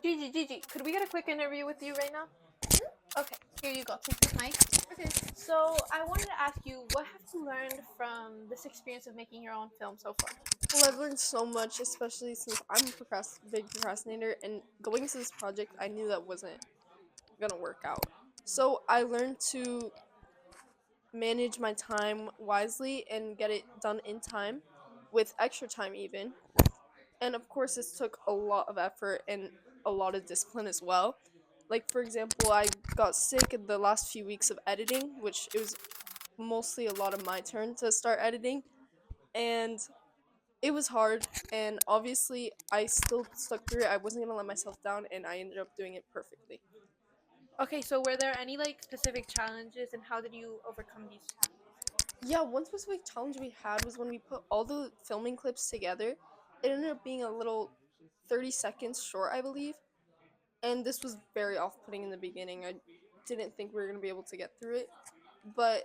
Gigi, could we get a quick interview with you right now? Okay, here you go. Take this mic. Okay. So, I wanted to ask you, what have you learned from this experience of making your own film so far? Well, I've learned so much, especially since I'm a big procrastinator, and going into this project, I knew that wasn't gonna work out. So I learned to manage my time wisely and get it done in time, with extra time even. And of course, this took a lot of effort and a lot of discipline as well. Like for example, I got sick in the last few weeks of editing, which it was mostly a lot of my turn to start editing, and it was hard, and obviously I still stuck through it. I wasn't gonna let myself down, and I ended up doing it perfectly. Okay, so were there any specific challenges and how did you overcome these challenges? Yeah, one specific challenge we had was when we put all the filming clips together. It ended up being a little 30 seconds short, I believe, and this was very off-putting in the beginning. I didn't think we were gonna be able to get through it, but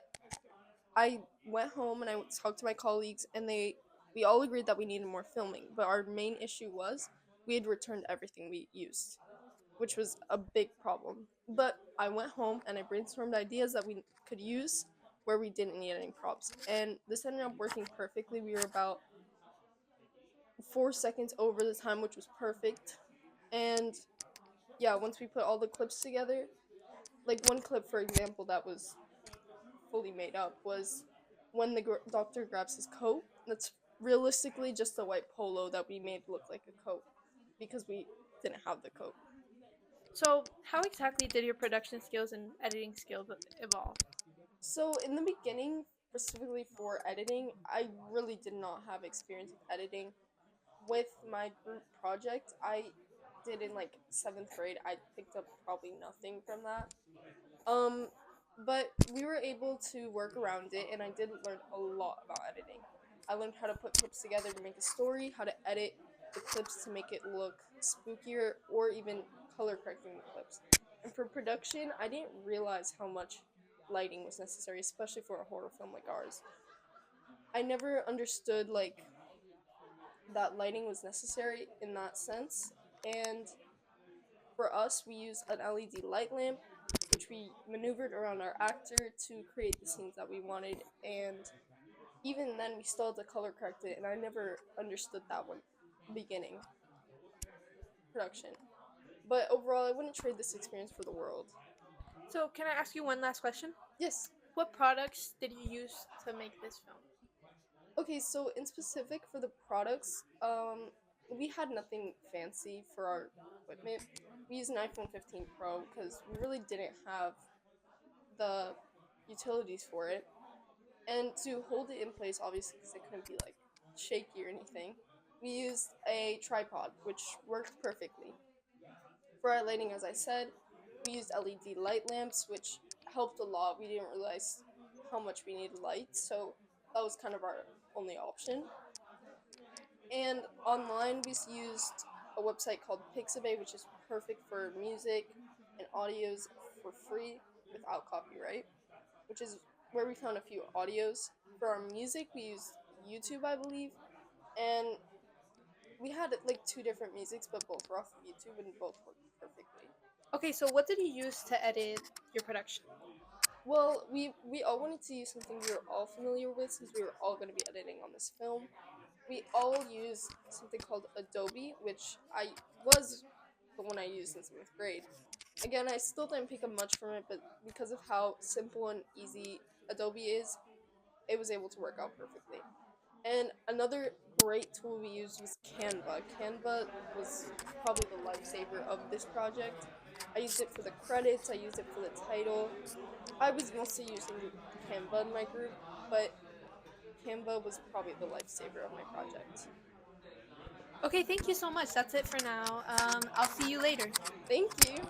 I went home and I talked to my colleagues, and we all agreed that we needed more filming. But our main issue was we had returned everything we used, which was a big problem. But I went home and I brainstormed ideas that we could use where we didn't need any props. And this ended up working perfectly. We were about 4 seconds over the time, which was perfect. And yeah, once we put all the clips together, like one clip, for example, that was fully made up was when the doctor grabs his coat. That's realistically just a white polo that we made look like a coat because we didn't have the coat. So, how exactly did your production skills and editing skills evolve? So in the beginning, specifically for editing, I really did not have experience with editing. With my group project, I did in like 7th grade. I picked up probably nothing from that. Um, but we were able to work around it, and I did learn a lot about editing. I learned how to put clips together to make a story, how to edit the clips to make it look spookier, or even color correcting the clips. And for production, I didn't realize how much lighting was necessary, especially for a horror film like ours. I never understood like that lighting was necessary in that sense. And for us, we used an LED light lamp, which we maneuvered around our actor to create the scenes that we wanted. And even then, we still had to color correct it, and I never understood that one beginning production. But overall, I wouldn't trade this experience for the world. So, can I ask you one last question? Yes. What products did you use to make this film? Okay, so in specific for the products, we had nothing fancy for our equipment. We used an iPhone 15 Pro because we really didn't have the utilities for it. And to hold it in place, obviously, because it couldn't be like shaky or anything, we used a tripod, which worked perfectly. For our lighting, as I said, we used LED light lamps, which helped a lot. We didn't realize how much we needed light, so that was kind of our only option. And online, we used a website called Pixabay, which is perfect for music and audios for free without copyright, which is where we found a few audios. For our music, we used YouTube, I believe, and we had like two different musics, but both were off of YouTube and both worked perfectly. Okay, so what did you use to edit your production? Well, we all wanted to use something we were all familiar with since we were all going to be editing on this film. We all use something called Adobe, which I was the one I used in 7th grade. Again, I still didn't pick up much from it, but because of how simple and easy Adobe is, it was able to work out perfectly. And another great tool we used was Canva. Canva was probably the lifesaver of this project. I used it for the credits, I used it for the title. I was mostly using Canva in my group, but Canva was probably the lifesaver of my project. Okay, thank you so much. That's it for now. I'll see you later. Thank you.